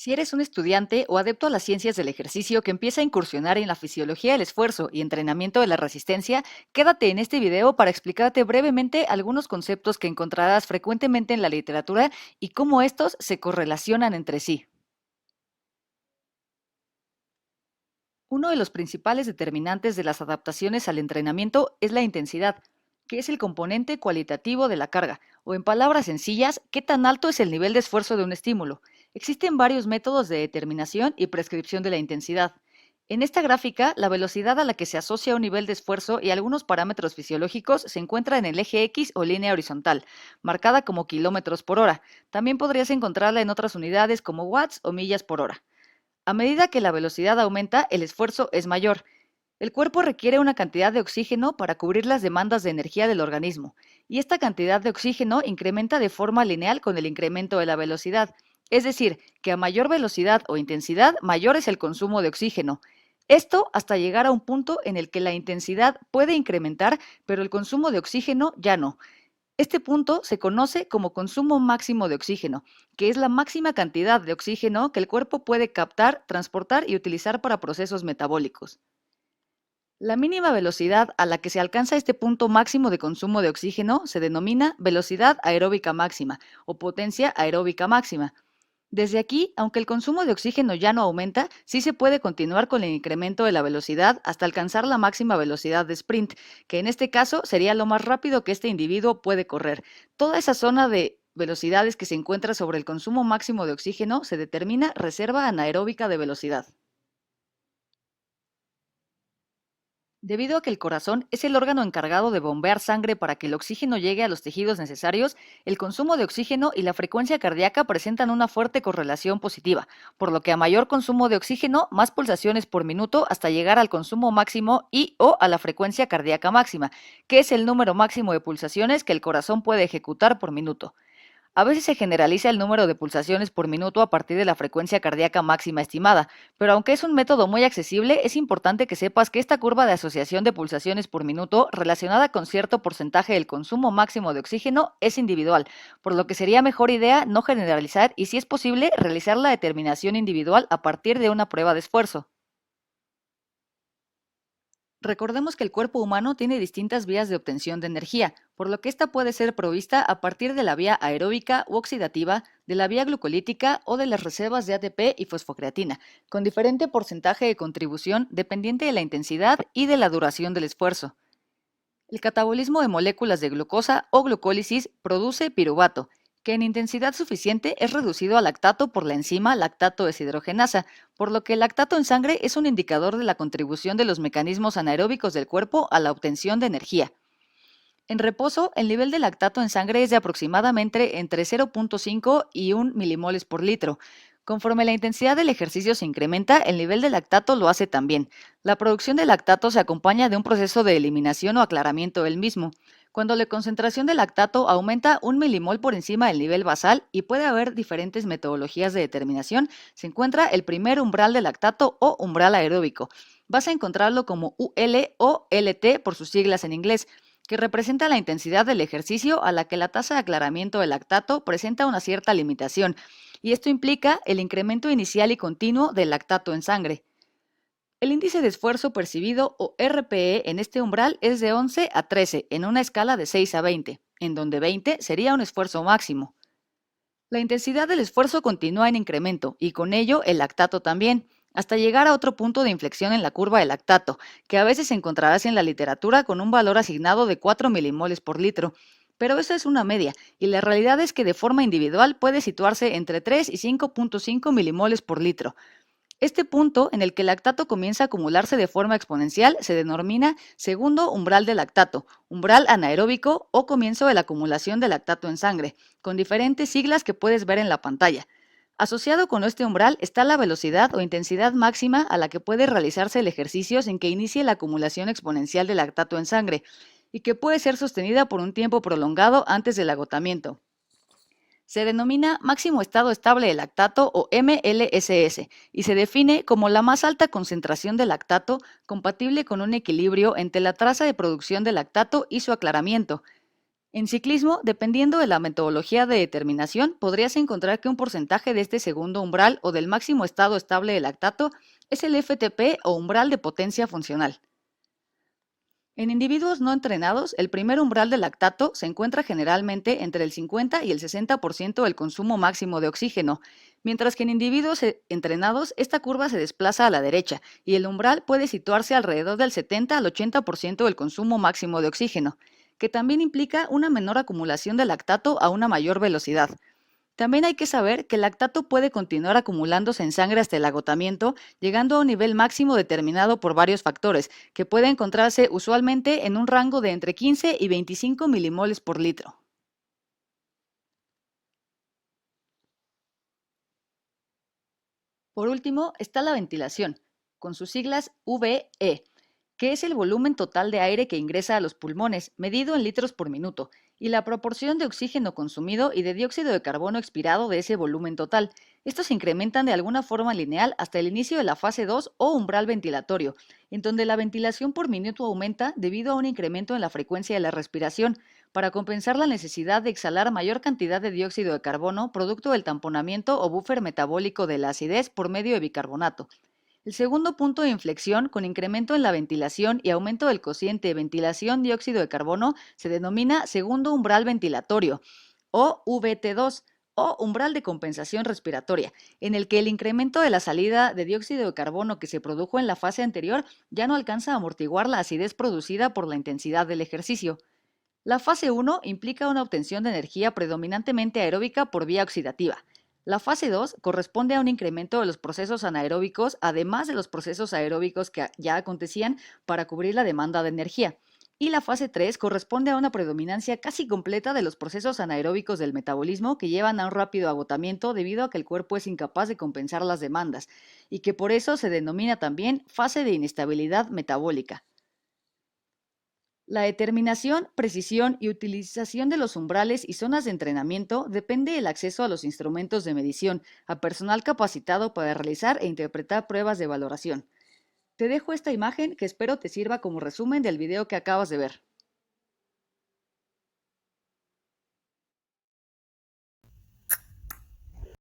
Si eres un estudiante o adepto a las ciencias del ejercicio que empieza a incursionar en la fisiología del esfuerzo y entrenamiento de la resistencia, quédate en este video para explicarte brevemente algunos conceptos que encontrarás frecuentemente en la literatura y cómo estos se correlacionan entre sí. Uno de los principales determinantes de las adaptaciones al entrenamiento es la intensidad, que es el componente cualitativo de la carga, o en palabras sencillas, qué tan alto es el nivel de esfuerzo de un estímulo. Existen varios métodos de determinación y prescripción de la intensidad. En esta gráfica, la velocidad a la que se asocia un nivel de esfuerzo y algunos parámetros fisiológicos se encuentra en el eje X o línea horizontal, marcada como kilómetros por hora. También podrías encontrarla en otras unidades como watts o millas por hora. A medida que la velocidad aumenta, el esfuerzo es mayor. El cuerpo requiere una cantidad de oxígeno para cubrir las demandas de energía del organismo, y esta cantidad de oxígeno incrementa de forma lineal con el incremento de la velocidad. Es decir, que a mayor velocidad o intensidad, mayor es el consumo de oxígeno. Esto hasta llegar a un punto en el que la intensidad puede incrementar, pero el consumo de oxígeno ya no. Este punto se conoce como consumo máximo de oxígeno, que es la máxima cantidad de oxígeno que el cuerpo puede captar, transportar y utilizar para procesos metabólicos. La mínima velocidad a la que se alcanza este punto máximo de consumo de oxígeno se denomina velocidad aeróbica máxima o potencia aeróbica máxima. Desde aquí, aunque el consumo de oxígeno ya no aumenta, sí se puede continuar con el incremento de la velocidad hasta alcanzar la máxima velocidad de sprint, que en este caso sería lo más rápido que este individuo puede correr. Toda esa zona de velocidades que se encuentra sobre el consumo máximo de oxígeno se determina reserva anaeróbica de velocidad. Debido a que el corazón es el órgano encargado de bombear sangre para que el oxígeno llegue a los tejidos necesarios, el consumo de oxígeno y la frecuencia cardíaca presentan una fuerte correlación positiva, por lo que a mayor consumo de oxígeno, más pulsaciones por minuto hasta llegar al consumo máximo y o a la frecuencia cardíaca máxima, que es el número máximo de pulsaciones que el corazón puede ejecutar por minuto. A veces se generaliza el número de pulsaciones por minuto a partir de la frecuencia cardíaca máxima estimada, pero aunque es un método muy accesible, es importante que sepas que esta curva de asociación de pulsaciones por minuto relacionada con cierto porcentaje del consumo máximo de oxígeno es individual, por lo que sería mejor idea no generalizar y, si es posible, realizar la determinación individual a partir de una prueba de esfuerzo. Recordemos que el cuerpo humano tiene distintas vías de obtención de energía, por lo que esta puede ser provista a partir de la vía aeróbica u oxidativa, de la vía glucolítica o de las reservas de ATP y fosfocreatina, con diferente porcentaje de contribución dependiente de la intensidad y de la duración del esfuerzo. El catabolismo de moléculas de glucosa o glucólisis produce piruvato, que en intensidad suficiente es reducido a lactato por la enzima lactato deshidrogenasa, por lo que el lactato en sangre es un indicador de la contribución de los mecanismos anaeróbicos del cuerpo a la obtención de energía. En reposo, el nivel de lactato en sangre es de aproximadamente entre 0,5 y 1 milimoles por litro. Conforme la intensidad del ejercicio se incrementa, el nivel de lactato lo hace también. La producción de lactato se acompaña de un proceso de eliminación o aclaramiento del mismo. Cuando la concentración de lactato aumenta 1 milimol por encima del nivel basal, y puede haber diferentes metodologías de determinación, se encuentra el primer umbral de lactato o umbral aeróbico. Vas a encontrarlo como UL o LT por sus siglas en inglés, que representa la intensidad del ejercicio a la que la tasa de aclaramiento del lactato presenta una cierta limitación, y esto implica el incremento inicial y continuo del lactato en sangre. El índice de esfuerzo percibido, o RPE, en este umbral es de 11 a 13 en una escala de 6 a 20, en donde 20 sería un esfuerzo máximo. La intensidad del esfuerzo continúa en incremento y con ello el lactato también, hasta llegar a otro punto de inflexión en la curva del lactato, que a veces encontrarás en la literatura con un valor asignado de 4 milimoles por litro. Pero esa es una media, y la realidad es que de forma individual puede situarse entre 3 y 5,5 milimoles por litro. Este punto en el que el lactato comienza a acumularse de forma exponencial se denomina segundo umbral de lactato, umbral anaeróbico o comienzo de la acumulación de lactato en sangre, con diferentes siglas que puedes ver en la pantalla. Asociado con este umbral está la velocidad o intensidad máxima a la que puede realizarse el ejercicio sin que inicie la acumulación exponencial de lactato en sangre, y que puede ser sostenida por un tiempo prolongado antes del agotamiento. Se denomina máximo estado estable de lactato, o MLSS, y se define como la más alta concentración de lactato compatible con un equilibrio entre la tasa de producción de lactato y su aclaramiento. En ciclismo, dependiendo de la metodología de determinación, podrías encontrar que un porcentaje de este segundo umbral o del máximo estado estable de lactato es el FTP o umbral de potencia funcional. En individuos no entrenados, el primer umbral de lactato se encuentra generalmente entre el 50 y el 60% del consumo máximo de oxígeno, mientras que en individuos entrenados esta curva se desplaza a la derecha y el umbral puede situarse alrededor del 70 al 80% del consumo máximo de oxígeno, que también implica una menor acumulación de lactato a una mayor velocidad. También hay que saber que el lactato puede continuar acumulándose en sangre hasta el agotamiento, llegando a un nivel máximo determinado por varios factores, que puede encontrarse usualmente en un rango de entre 15 y 25 milimoles por litro. Por último, está la ventilación, con sus siglas VE, que es el volumen total de aire que ingresa a los pulmones, medido en litros por minuto, y la proporción de oxígeno consumido y de dióxido de carbono expirado de ese volumen total. Estos se incrementan de alguna forma lineal hasta el inicio de la fase 2 o umbral ventilatorio, en donde la ventilación por minuto aumenta debido a un incremento en la frecuencia de la respiración, para compensar la necesidad de exhalar mayor cantidad de dióxido de carbono producto del tamponamiento o buffer metabólico de la acidez por medio de bicarbonato. El segundo punto de inflexión, con incremento en la ventilación y aumento del cociente de ventilación dióxido de carbono, se denomina segundo umbral ventilatorio, o VT2, o umbral de compensación respiratoria, en el que el incremento de la salida de dióxido de carbono que se produjo en la fase anterior ya no alcanza a amortiguar la acidez producida por la intensidad del ejercicio. La fase 1 implica una obtención de energía predominantemente aeróbica por vía oxidativa. La fase 2 corresponde a un incremento de los procesos anaeróbicos, además de los procesos aeróbicos que ya acontecían para cubrir la demanda de energía. Y la fase 3 corresponde a una predominancia casi completa de los procesos anaeróbicos del metabolismo que llevan a un rápido agotamiento debido a que el cuerpo es incapaz de compensar las demandas, y que por eso se denomina también fase de inestabilidad metabólica. La determinación, precisión y utilización de los umbrales y zonas de entrenamiento depende del acceso a los instrumentos de medición, a personal capacitado para realizar e interpretar pruebas de valoración. Te dejo esta imagen que espero te sirva como resumen del video que acabas de ver.